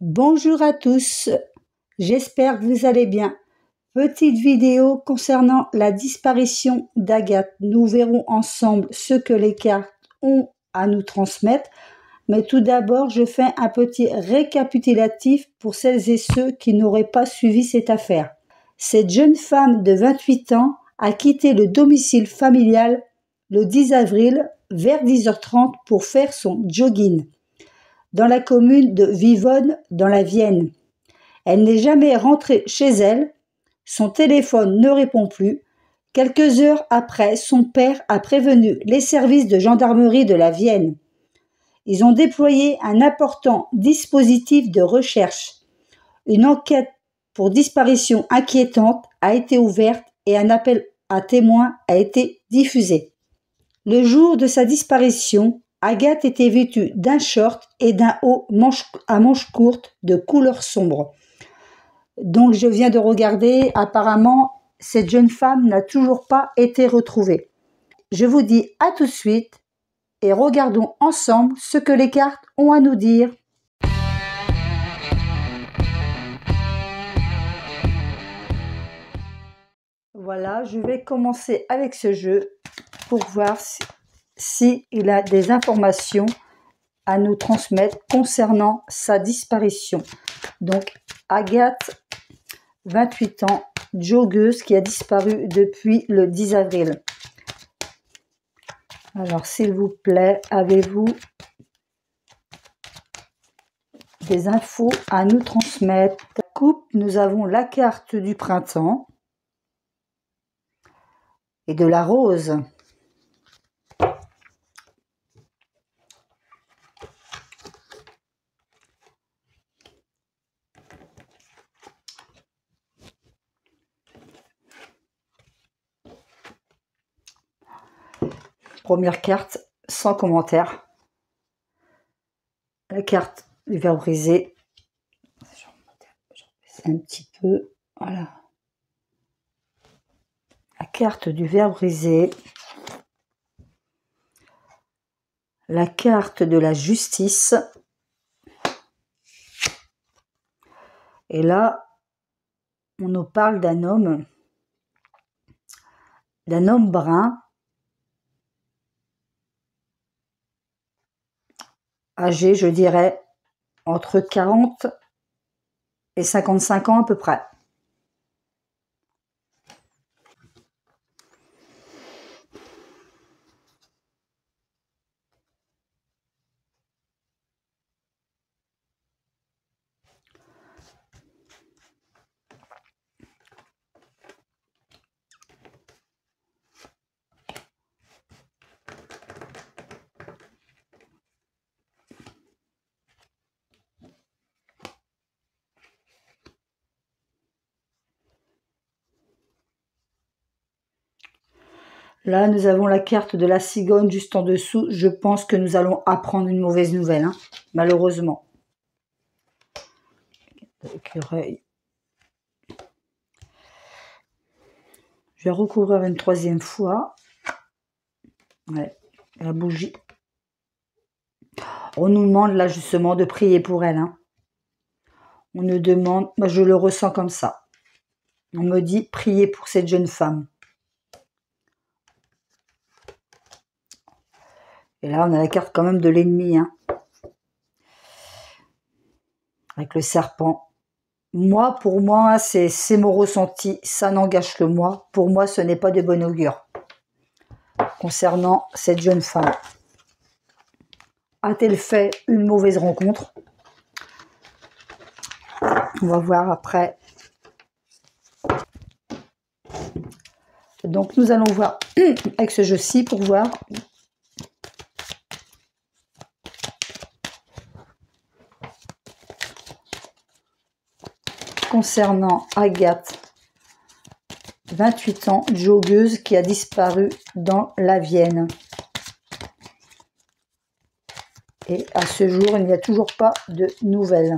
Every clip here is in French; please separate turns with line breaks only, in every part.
Bonjour à tous, j'espère que vous allez bien. Petite vidéo concernant la disparition d'Agathe. Nous verrons ensemble ce que les cartes ont à nous transmettre. Mais tout d'abord, je fais un petit récapitulatif pour celles et ceux qui n'auraient pas suivi cette affaire. Cette jeune femme de 28 ans a quitté le domicile familial le 10 avril vers 10h30 pour faire son jogging dans la commune de Vivonne, dans la Vienne. Elle n'est jamais rentrée chez elle, son téléphone ne répond plus. Quelques heures après, son père a prévenu les services de gendarmerie de la Vienne. Ils ont déployé un important dispositif de recherche. Une enquête pour disparition inquiétante a été ouverte et un appel à témoins a été diffusé. Le jour de sa disparition, Agathe était vêtue d'un short et d'un haut à manches courtes de couleur sombre. Donc je viens de regarder, apparemment cette jeune femme n'a toujours pas été retrouvée. Je vous dis à tout de suite et regardons ensemble ce que les cartes ont à nous dire. Voilà, je vais commencer avec ce jeu pour voir si il a des informations à nous transmettre concernant sa disparition. Donc, Agathe, 28 ans, joggeuse qui a disparu depuis le 10 avril. Alors, s'il vous plaît, avez-vous des infos à nous transmettre? Coupe, nous avons la carte du printemps et de la rose. Première carte, sans commentaire. La carte du verre brisé. Un petit peu, voilà. La carte du verre brisé. La carte de la justice. Et là, on nous parle d'un homme brun, âgé, je dirais, entre 40 et 55 ans à peu près. Là, nous avons la carte de la cigogne juste en dessous. Je pense que nous allons apprendre une mauvaise nouvelle, hein, malheureusement. L'écureuil. Je vais recouvrir une troisième fois. Ouais, la bougie. On nous demande là justement de prier pour elle. Hein. On nous demande, moi je le ressens comme ça. On me dit prier pour cette jeune femme. Et là, on a la carte quand même de l'ennemi, hein. Avec le serpent. Moi, pour moi, c'est mon ressenti. Ça n'engage que moi. Pour moi, ce n'est pas de bon augure. Concernant cette jeune femme. A-t-elle fait une mauvaise rencontre? On va voir après. Donc, nous allons voir avec ce jeu-ci pour voir. Concernant Agathe, 28 ans, joggeuse qui a disparu dans la Vienne. Et à ce jour, il n'y a toujours pas de nouvelles.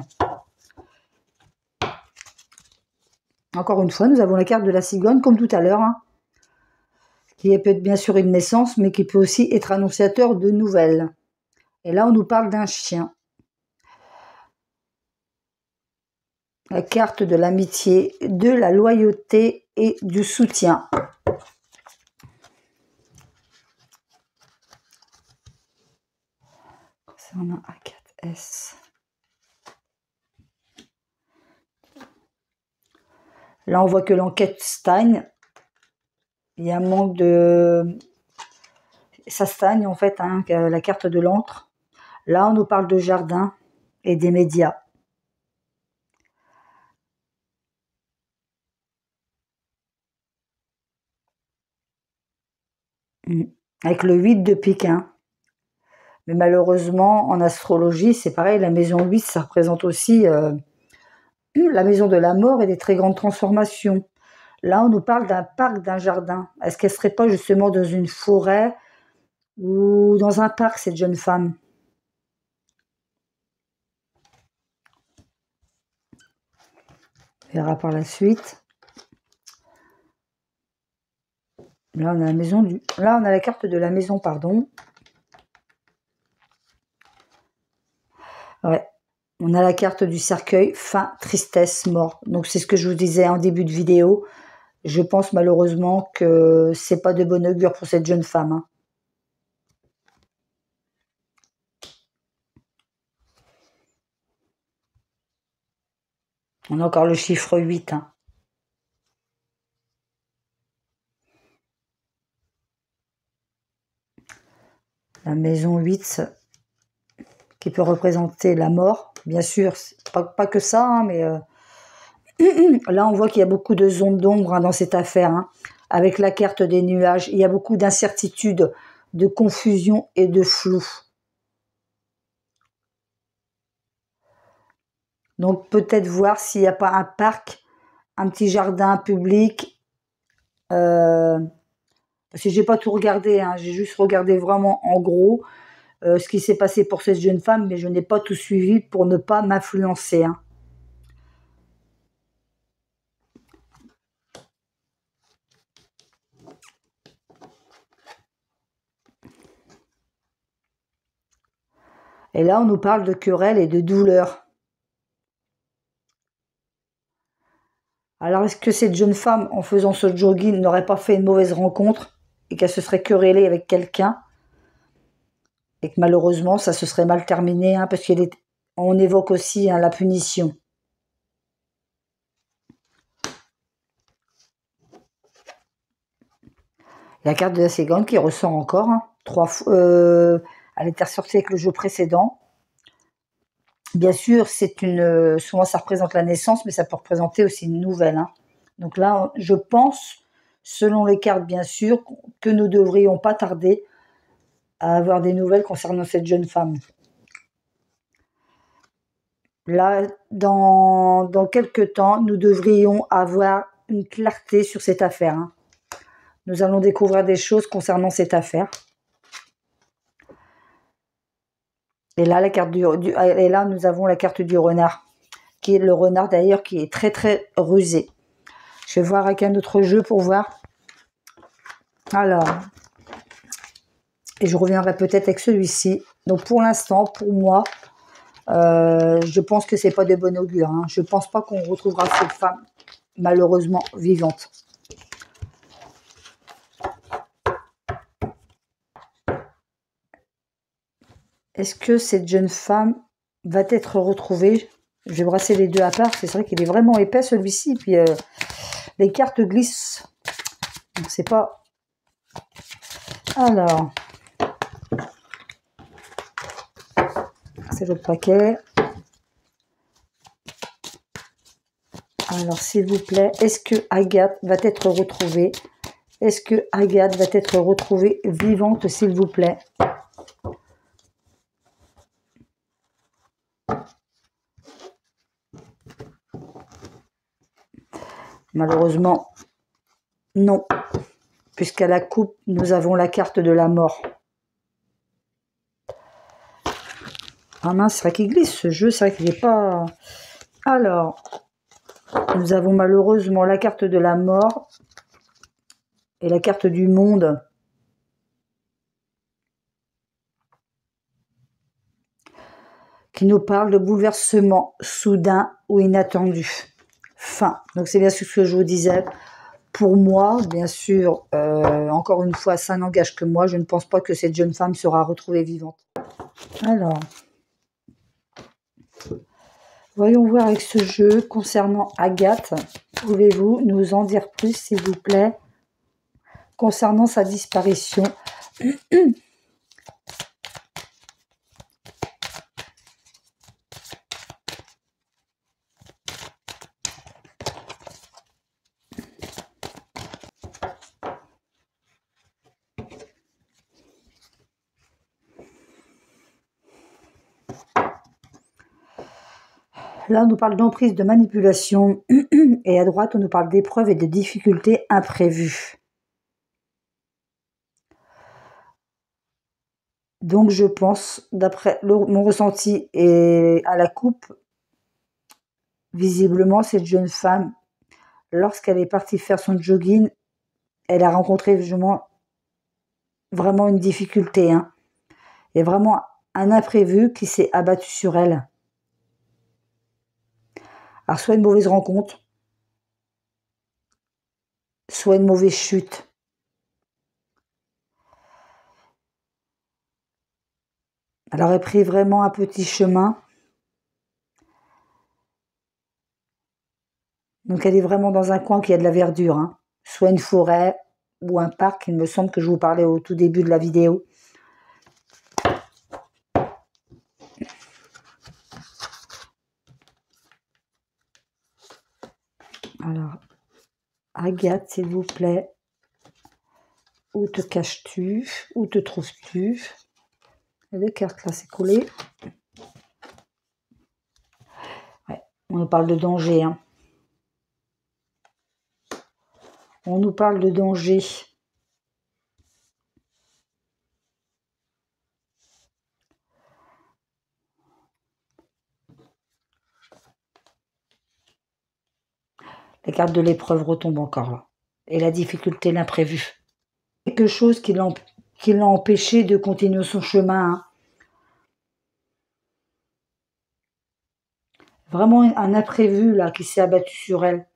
Encore une fois, nous avons la carte de la cigogne, comme tout à l'heure, hein, qui peut être bien sûr une naissance, mais qui peut aussi être annonciateur de nouvelles. Et là, on nous parle d'un chien. La carte de l'amitié, de la loyauté et du soutien. Concernant A4S. Là, on voit que l'enquête stagne. Il y a un manque de... Ça stagne, en fait, hein, la carte de l'encre. Là, on nous parle de jardin et des médias. Avec le 8 de Pékin. Mais malheureusement, en astrologie, c'est pareil, la maison 8, ça représente aussi la maison de la mort et des très grandes transformations. Là, on nous parle d'un parc, d'un jardin. Est-ce qu'elle ne serait pas justement dans une forêt ou dans un parc, cette jeune femme? On verra par la suite. Là, on a la maison du... Là, on a la carte de la maison, pardon. Ouais. On a la carte du cercueil, faim, tristesse, mort. Donc, c'est ce que je vous disais en début de vidéo. Je pense malheureusement que c'est pas de bon augure pour cette jeune femme. Hein. On a encore le chiffre 8. Hein. La maison 8, qui peut représenter la mort. Bien sûr, pas que ça, hein, mais là, on voit qu'il y a beaucoup de zones d'ombre hein, dans cette affaire. Hein, avec la carte des nuages, il y a beaucoup d'incertitudes, de confusion et de flou. Donc, peut-être voir s'il n'y a pas un parc, un petit jardin public. Parce que j'ai pas tout regardé, hein, j'ai juste regardé vraiment en gros ce qui s'est passé pour cette jeune femme, mais je n'ai pas tout suivi pour ne pas m'influencer. Hein. Et là, on nous parle de querelles et de douleurs. Alors, est-ce que cette jeune femme, en faisant ce jogging, n'aurait pas fait une mauvaise rencontre et qu'elle se serait querellée avec quelqu'un et que malheureusement, ça se serait mal terminé hein, parce qu'on évoque aussi hein, la punition. La carte de la Ségante qui ressort encore, hein, 3 fois. Elle était ressortie avec le jeu précédent. Bien sûr, souvent ça représente la naissance, mais ça peut représenter aussi une nouvelle. Hein. Donc là, je pense, selon les cartes bien sûr, que nous ne devrions pas tarder à avoir des nouvelles concernant cette jeune femme. Là, dans quelques temps, nous devrions avoir une clarté sur cette affaire. Hein. Nous allons découvrir des choses concernant cette affaire. Et là, et là, nous avons la carte du renard, qui est le renard d'ailleurs qui est très très rusé. Je vais voir avec un autre jeu pour voir. Alors, et je reviendrai peut-être avec celui-ci. Donc pour l'instant, pour moi, je pense que c'est pas de bon augure. Hein. Je pense pas qu'on retrouvera cette femme malheureusement vivante. Est-ce que cette jeune femme va être retrouvée? Je vais brasser les deux à part. C'est vrai qu'il est vraiment épais celui-ci. Puis les cartes glissent. Donc c'est pas... Alors... C'est l'autre paquet. Alors, s'il vous plaît, est-ce que Agathe va être retrouvée? Est-ce que Agathe va être retrouvée vivante, s'il vous plaît? Malheureusement, non. Puisqu'à la coupe, nous avons la carte de la mort. Ah mince, c'est vrai qu'il glisse ce jeu, c'est vrai qu'il n'est pas... Alors, nous avons malheureusement la carte de la mort et la carte du monde. qui nous parle de bouleversement soudain ou inattendu. Fin. Donc c'est bien sûr ce que je vous disais. Pour moi, bien sûr, encore une fois, ça n'engage que moi. Je ne pense pas que cette jeune femme sera retrouvée vivante. Alors, voyons voir avec ce jeu concernant Agathe. Pouvez-vous nous en dire plus, s'il vous plaît, concernant sa disparition? Là, on nous parle d'emprise, de manipulation. Et à droite, on nous parle d'épreuves et de difficultés imprévues. Donc, je pense, d'après mon ressenti et à la coupe, visiblement, cette jeune femme, lorsqu'elle est partie faire son jogging, elle a rencontré vraiment une difficulté. Hein. Il y a vraiment un imprévu qui s'est abattu sur elle. Alors, soit une mauvaise rencontre, soit une mauvaise chute. Elle aurait pris vraiment un petit chemin. Donc, elle est vraiment dans un coin qui a de la verdure. Hein. Soit une forêt ou un parc, il me semble que je vous parlais au tout début de la vidéo. Alors, Agathe, s'il vous plaît, où te caches-tu? Où te trouves-tu? Les cartes là, c'est collé. Ouais, on nous parle de danger. Hein. On nous parle de danger. La carte de l'épreuve retombe encore là. Et la difficulté, l'imprévu. Quelque chose qui l'a empêché de continuer son chemin. Hein. Vraiment un imprévu là qui s'est abattu sur elle.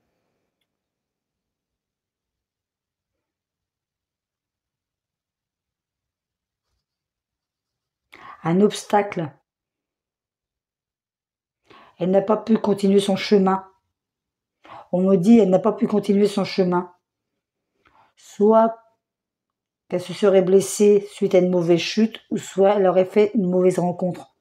Un obstacle. Elle n'a pas pu continuer son chemin. On me dit elle n'a pas pu continuer son chemin. Soit qu'elle se serait blessée suite à une mauvaise chute, ou soit elle aurait fait une mauvaise rencontre.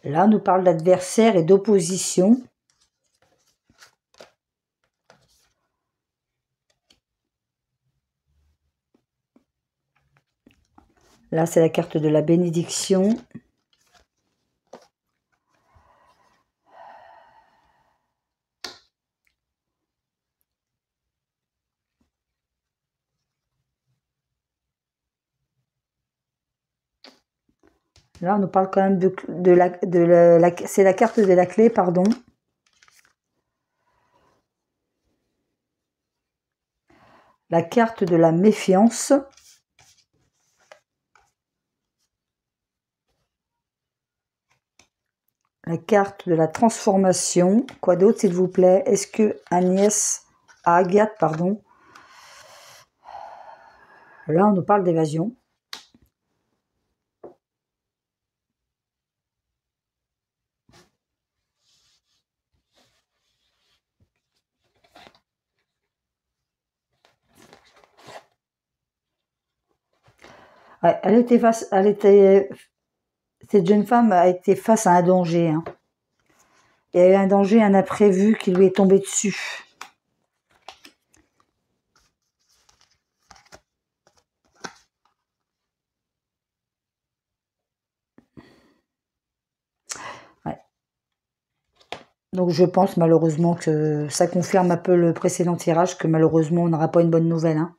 Là, on nous parle d'adversaire et d'opposition. Là, c'est la carte de la bénédiction. Là, on nous parle quand même c'est la carte de la clé, pardon. La carte de la méfiance. La carte de la transformation. Quoi d'autre, s'il vous plaît? Est-ce que Agathe, pardon. Là, on nous parle d'évasion. Ouais, cette jeune femme a été face à un danger. Hein. Il y a eu un danger, un imprévu qui lui est tombé dessus. Ouais. Donc je pense malheureusement que ça confirme un peu le précédent tirage, que malheureusement on n'aura pas une bonne nouvelle. Hein.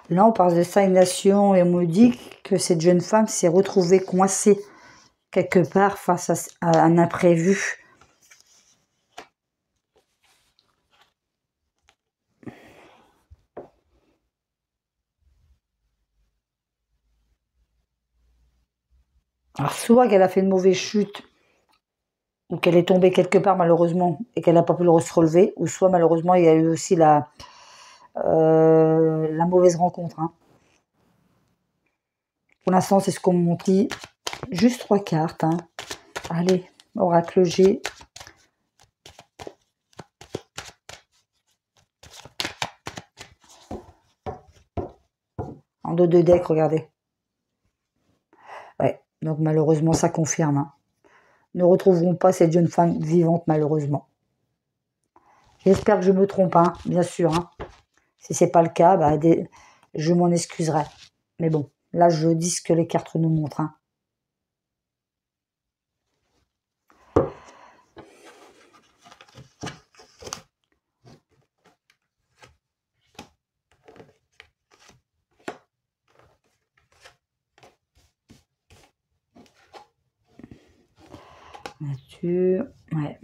Là, on parle de stagnation et on me dit que cette jeune femme s'est retrouvée coincée quelque part face à un imprévu Alors, soit qu'elle a fait une mauvaise chute, ou qu'elle est tombée quelque part malheureusement, et qu'elle n'a pas pu se relever, ou soit malheureusement il y a eu aussi la mauvaise rencontre. Hein. Pour l'instant, c'est ce qu'on me montre. Juste 3 cartes. Hein. Allez, oracle G. En dos de deck, regardez. Ouais, donc malheureusement, ça confirme. Hein. Ne retrouverons pas cette jeune femme vivante, malheureusement. J'espère que je me trompe, hein, bien sûr. Hein. Si c'est pas le cas, bah, je m'en excuserai. Mais bon, là, je dis ce que les cartes nous montrent. Hein. Nature, ouais.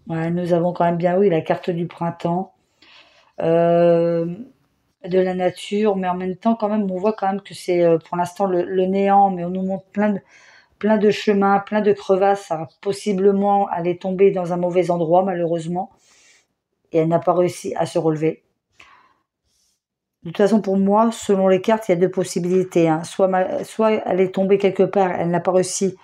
Ouais, nous avons quand même bien, oui, la carte du printemps, de la nature, mais en même temps, quand même, on voit quand même que c'est pour l'instant le néant, mais on nous montre plein de chemins, plein de crevasses. Ça va possiblement aller tomber dans un mauvais endroit, malheureusement, et elle n'a pas réussi à se relever. De toute façon, pour moi, selon les cartes, il y a 2 possibilités. Hein. Soit elle est tombée quelque part, elle n'a pas réussi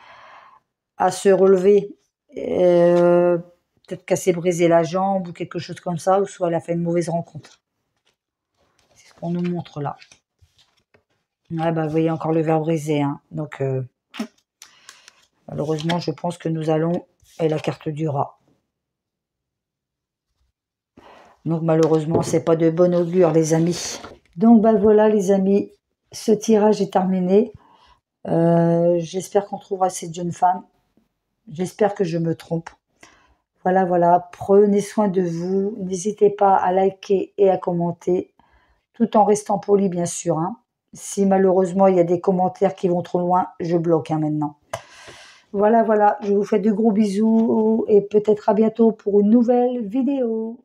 à se relever, peut-être qu'elle s'est brisé la jambe ou quelque chose comme ça, ou soit elle a fait une mauvaise rencontre. C'est ce qu'on nous montre là. Ouais, bah, vous voyez encore le verre brisé. Hein. Donc, malheureusement, je pense que nous allons... Et la carte du rat. Donc, malheureusement, c'est pas de bon augure, les amis. Donc, bah voilà, les amis. Ce tirage est terminé. J'espère qu'on trouvera cette jeune femme. J'espère que je me trompe. Voilà, voilà. Prenez soin de vous. N'hésitez pas à liker et à commenter. Tout en restant poli, bien sûr. Hein. Si malheureusement, il y a des commentaires qui vont trop loin, je bloque maintenant. Voilà, voilà, je vous fais de gros bisous et peut-être à bientôt pour une nouvelle vidéo.